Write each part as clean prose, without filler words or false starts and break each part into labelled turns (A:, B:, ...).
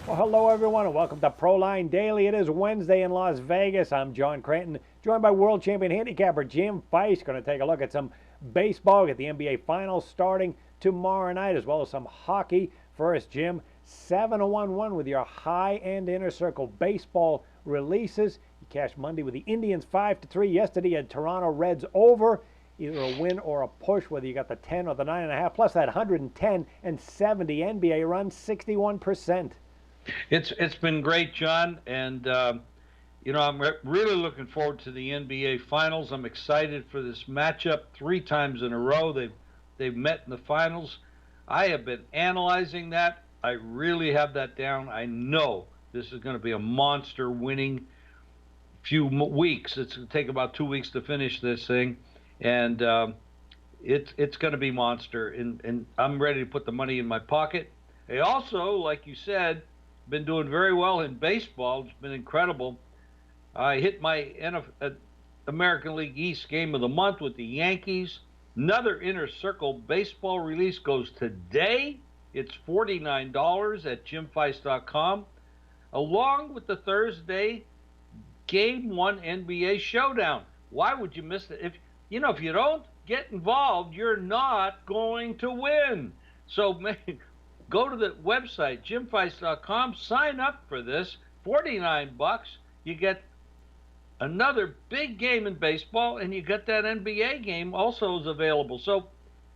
A: Well, hello everyone, and welcome to Proline Daily. It is Wednesday in Las Vegas. I'm John Cranton, joined by world champion handicapper Jim Feist. Going to take a look at some baseball, get the NBA Finals starting tomorrow night, as well as some hockey. First, Jim, 7-1-1 with your high-end inner circle baseball releases. You cashed Monday with the Indians 5-3. Yesterday, you had Toronto Reds over. Either a win or a push, whether you got the 10 or the 9.5, plus that 110 and 70 NBA run, 61%.
B: It's been great, John, and I'm really looking forward to the NBA Finals. I'm excited for this matchup. 3 times in a row they've met in the finals. I have been analyzing that. I really have that down. I know this is going to be a monster winning few weeks. It's going to take about 2 weeks to finish this thing, and it's going to be monster. And I'm ready to put the money in my pocket. I also, like you said, been doing very well in baseball. It's been incredible. I hit my American League East game of the month with the Yankees. Another inner circle baseball release goes today. It's $49 at jimfeist.com, along with the Thursday Game 1 NBA Showdown. Why would you miss it? If you don't get involved, you're not going to win. So go to the website, jimfeist.com, sign up for this, $49. You get another big game in baseball, and you get that NBA game also is available. So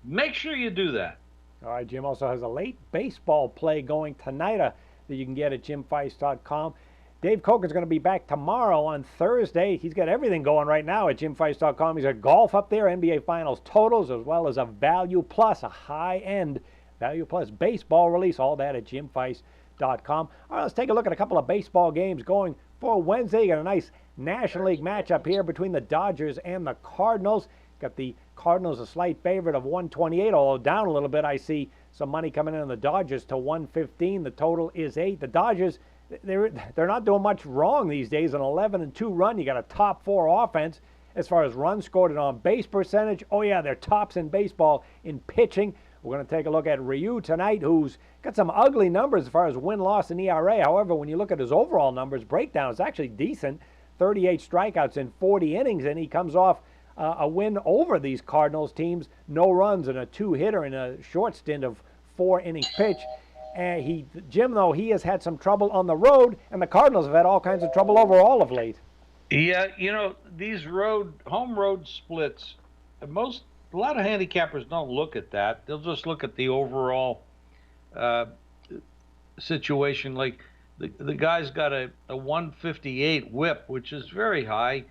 B: make sure you do that.
A: All right, Jim also has a late baseball play going tonight that you can get at jimfeist.com. Dave Cokin is going to be back tomorrow on Thursday. He's got everything going right now at jimfeist.com. He's got golf up there, NBA Finals totals, as well as a Value Plus, a high-end Value Plus baseball release, all that at jimfeist.com. All right, let's take a look at a couple of baseball games going for Wednesday. You got a nice National League matchup here between the Dodgers and the Cardinals. Got the Cardinals a slight favorite of 128, although down a little bit. I see some money coming in on the Dodgers to 115. The total is 8. The Dodgers, they're not doing much wrong these days. An 11-2 run. You got a top 4 offense as far as runs scored and on base percentage. Oh yeah, they're tops in baseball in pitching. We're going to take a look at Ryu tonight, who's got some ugly numbers as far as win-loss and ERA. However, when you look at his overall numbers, breakdown is actually decent. 38 strikeouts in 40 innings, and he comes off a win over these Cardinals teams. No runs and a 2-hitter in a short stint of 4 innings pitched. And Jim, though, he has had some trouble on the road, and the Cardinals have had all kinds of trouble overall of late.
B: Yeah, these home road splits, a lot of handicappers don't look at that. They'll just look at the overall situation. Like the guy's got a 158 whip, which is very high,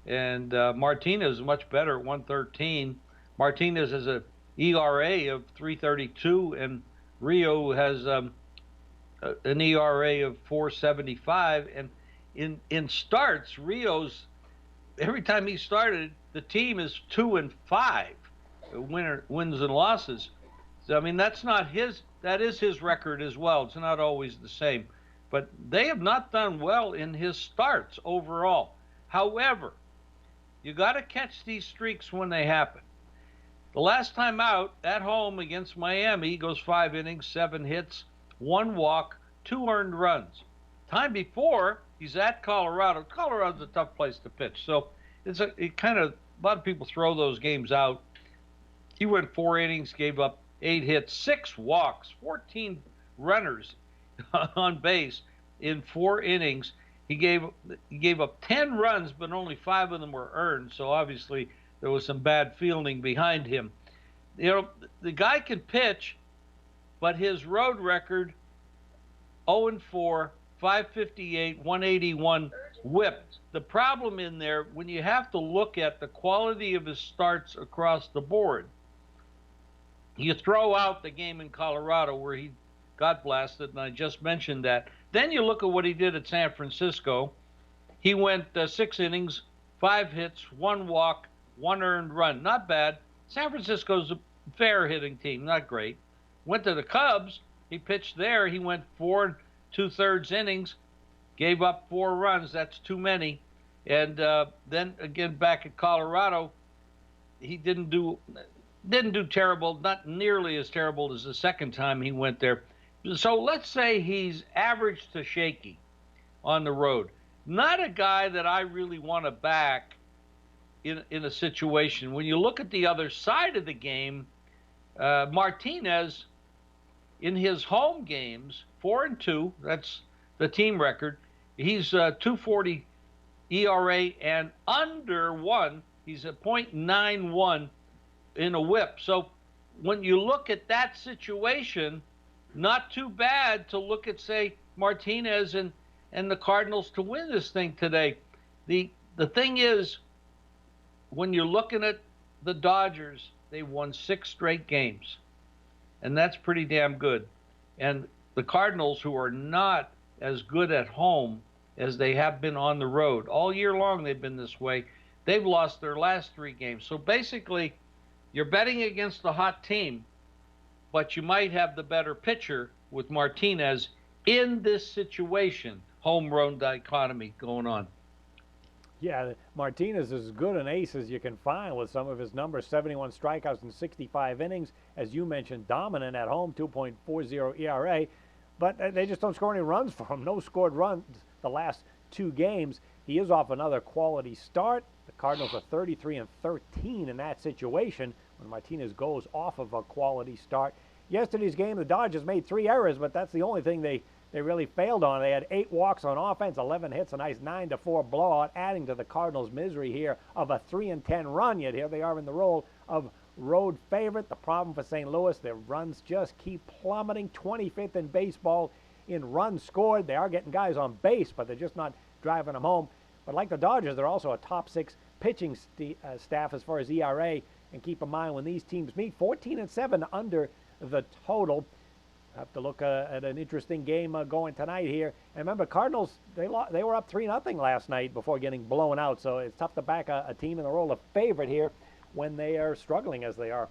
B: and Martinez is much better at 113. Martinez has a ERA of 3.32, and Rio has an ERA of 4.75. And in starts, Rio's, every time he started, the team is 2-5. Wins and losses. So, I mean, that is his record as well. It's not always the same, but they have not done well in his starts overall. However, you got to catch these streaks when they happen. The last time out at home against Miami, he goes 5 innings, 7 hits, 1 walk, 2 earned runs. Time before, he's at Colorado. Colorado's a tough place to pitch, so a lot of people throw those games out. He went 4 innings, gave up 8 hits, 6 walks, 14 runners on base in 4 innings. He gave up 10 runs, but only 5 of them were earned. So obviously there was some bad fielding behind him. The guy can pitch, but his road record 0-4, 558, 181 whip. The problem in there, when you have to look at the quality of his starts across the board, you throw out the game in Colorado where he got blasted, and I just mentioned that. Then you look at what he did at San Francisco. He went 6 innings, 5 hits, 1 walk, 1 earned run. Not bad. San Francisco's a fair hitting team, not great. Went to the Cubs. He pitched there. He went 4 2/3 innings, gave up 4 runs. That's too many. And then again back at Colorado, he didn't do terrible, not nearly as terrible as the second time he went there. So let's say he's average to shaky on the road. Not a guy that I really want to back in a situation. When you look at the other side of the game, Martinez in his home games, 4-2. That's the team record. He's 2.40 ERA and under one. He's a .91 in a WHIP. So when you look at that situation, not too bad to look at, say, Martinez and the Cardinals to win this thing today. The thing is, when you're looking at the Dodgers, they won 6 straight games, and that's pretty damn good. And the Cardinals, who are not as good at home as they have been on the road, all year long they've been this way, they've lost their last 3 games. So basically, you're betting against the hot team, but you might have the better pitcher with Martinez in this situation. Home run dichotomy going on.
A: Yeah, Martinez is as good an ace as you can find with some of his numbers. 71 strikeouts in 65 innings. As you mentioned, dominant at home, 2.40 ERA. But they just don't score any runs for him. No scored runs the last 2 games. He is off another quality start. The Cardinals are 33-13 in that situation when Martinez goes off of a quality start. Yesterday's game, the Dodgers made 3 errors, but that's the only thing they really failed on. They had 8 walks on offense, 11 hits, a nice 9-4 blowout, adding to the Cardinals' misery here of a 3-10 run. Yet here they are in the role of road favorite. The problem for St. Louis, their runs just keep plummeting. 25th in baseball in runs scored. They are getting guys on base, but they're just not driving them home. But like the Dodgers, they're also a top 6 pitching staff as far as ERA. And keep in mind, when these teams meet, 14-7 under the total. Have to look at an interesting game going tonight here. And remember, Cardinals, they were up 3-0 last night before getting blown out. So it's tough to back a team in the role of favorite here when they are struggling as they are.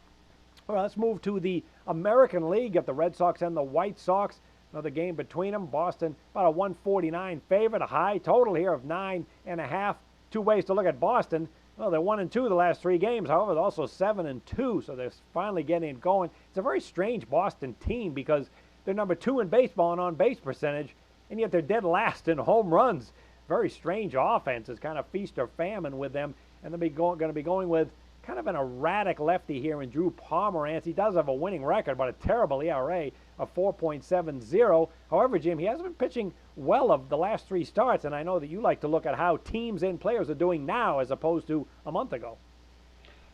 A: Well, let's move to the American League. Got the Red Sox and the White Sox. Another game between them. Boston about a 149 favorite. A high total here of 9.5. 2 ways to look at Boston. Well, they're 1-2 the last 3 games. However, they're also 7-2, so they're finally getting it going. It's a very strange Boston team because they're number 2 in baseball in on-base percentage, and yet they're dead last in home runs. Very strange offense. It's kind of feast or famine with them, and they're going to be going with kind of an erratic lefty here in Drew Pomeranz. He does have a winning record, but a terrible ERA of 4.70. However, Jim, he hasn't been pitching well of the last 3 starts, and I know that you like to look at how teams and players are doing now as opposed to a month ago.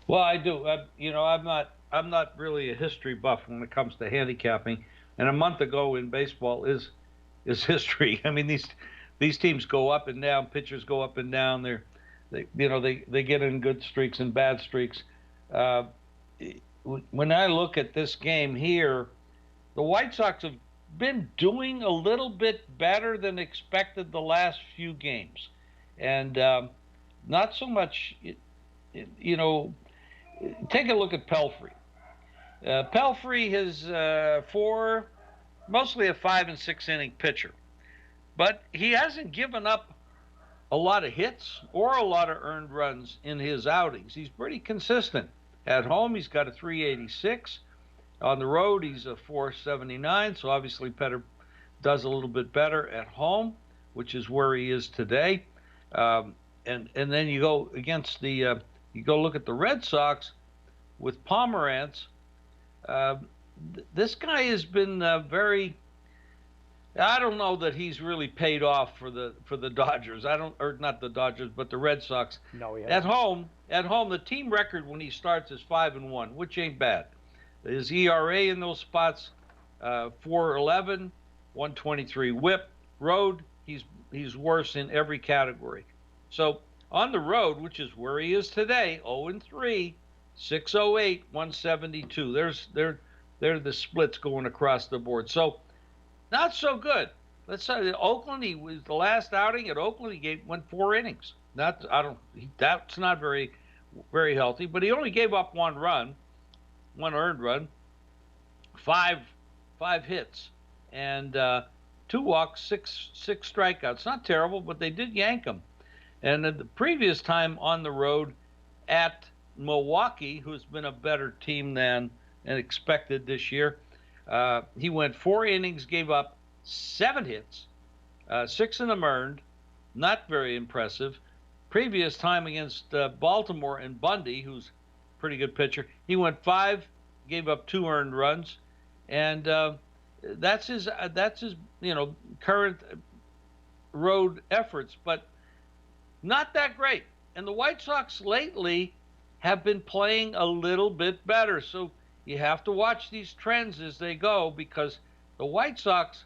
B: Well, I do. I'm not really a history buff when it comes to handicapping, and a month ago in baseball is history. I mean, these teams go up and down, pitchers go up and down. They get in good streaks and bad streaks. When I look at this game here, the White Sox have been doing a little bit better than expected the last few games, and not so much. Take a look at Pelfrey. Pelfrey is mostly a 5 and 6 inning pitcher, but he hasn't given up a lot of hits or a lot of earned runs in his outings. He's pretty consistent. At home, he's got a 386. On the road, he's a 479. So obviously, Petter does a little bit better at home, which is where he is today. And then you go against you go look at the Red Sox with Pomeranz. This guy has been very. I don't know that he's really paid off for the Dodgers. Or not the Dodgers, but the Red Sox.
A: No, he
B: hasn't.
A: hasn't.
B: At home, the team record when he starts is 5-1, which ain't bad. His ERA in those spots, 4.11, 123 WHIP. Road, he's worse in every category. So on the road, which is where he is today, 0-3, 608, 172. They're the splits going across the board. So not so good. Let's say Oakland. He was the last outing at Oakland. He went 4 innings. That's not very, very healthy. But he only gave up 1 run, 1 earned run, 5 hits, and 2 walks, 6 strikeouts. Not terrible, but they did yank him. And the previous time on the road at Milwaukee, who's been a better team than expected this year, He went 4 innings, gave up 7 hits, 6 of them earned. Not very impressive. Previous time against Baltimore and Bundy, who's a pretty good pitcher, he went 5, gave up 2 earned runs, and that's his current road efforts, but not that great. And the White Sox lately have been playing a little bit better, so you have to watch these trends as they go, because the White Sox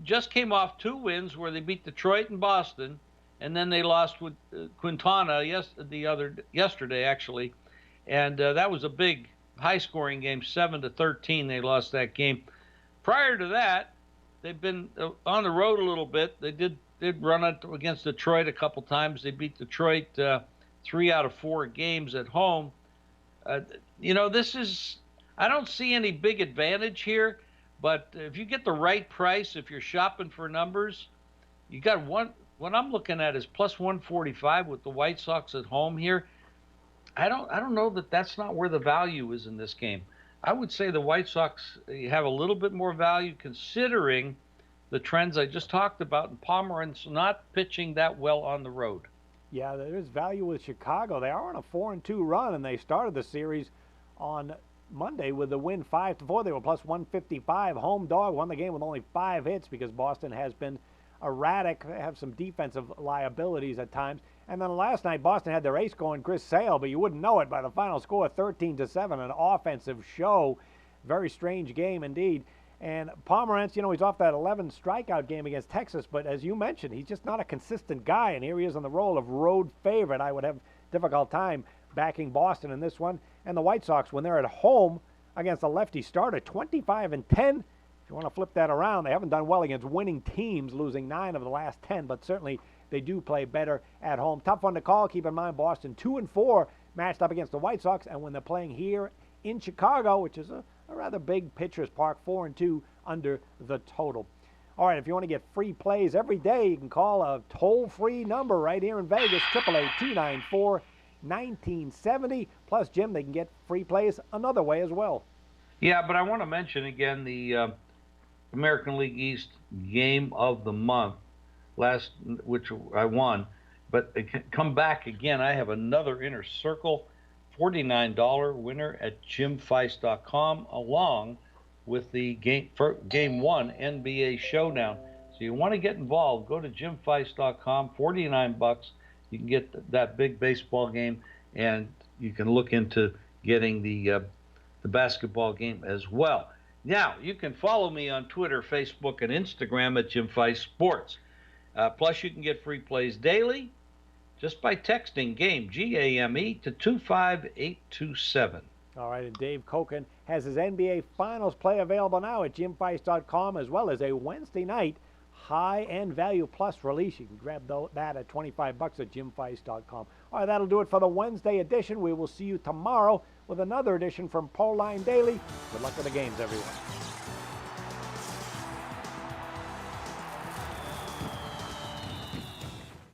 B: just came off 2 wins where they beat Detroit and Boston, and then they lost with Quintana yesterday actually, and that was a big high-scoring game, 7-13. They lost that game. Prior to that, they've been on the road a little bit. They did run it against Detroit a couple times. They beat Detroit 3 out of 4 games at home. This is, I don't see any big advantage here, but if you get the right price, if you're shopping for numbers, you got one. What I'm looking at is plus 145 with the White Sox at home here. I don't know that that's not where the value is in this game. I would say the White Sox have a little bit more value considering the trends I just talked about, and Pomeranz not pitching that well on the road.
A: Yeah, there is value with Chicago. They are on a 4-2 run, and they started the series on Monday with a win 5-4. They were plus 155. Home dog, won the game with only 5 hits because Boston has been erratic, have some defensive liabilities at times. And then last night, Boston had their ace going, Chris Sale, but you wouldn't know it by the final score, 13-7, an offensive show. Very strange game indeed. And Pomeranz, he's off that 11 strikeout game against Texas, but as you mentioned, he's just not a consistent guy, and here he is on the role of road favorite. I would have a difficult time backing Boston in this one. And the White Sox, when they're at home against a lefty starter, 25-10. If you want to flip that around, they haven't done well against winning teams, losing 9 of the last 10, but certainly they do play better at home. Tough one to call. Keep in mind, Boston 2-4 matched up against the White Sox, and when they're playing here in Chicago, which is a rather big pitcher's park, 4-2 under the total. All right, if you want to get free plays every day, you can call a toll-free number right here in Vegas, 888-294-1970. Plus, Jim, they can get free plays another way as well.
B: Yeah, but I want to mention again the American League East game of the month, which I won. But come back again, I have another Inner Circle $49 winner at jimfeist.com, along with the game 1 NBA Showdown. So you want to get involved, go to jimfeist.com, $49. You can get that big baseball game, and you can look into getting the basketball game as well. Now, you can follow me on Twitter, Facebook, and Instagram at Jim Feist Sports. Plus, you can get free plays daily just by texting GAME, G-A-M-E, to 25827.
A: All right, and Dave Cokin has his NBA Finals play available now at jimfeist.com, as well as a Wednesday night high-end value plus release. You can grab that at $25 at jimfeist.com. All right, that'll do it for the Wednesday edition. We will see you tomorrow with another edition from Proline Daily. Good luck with the games, everyone.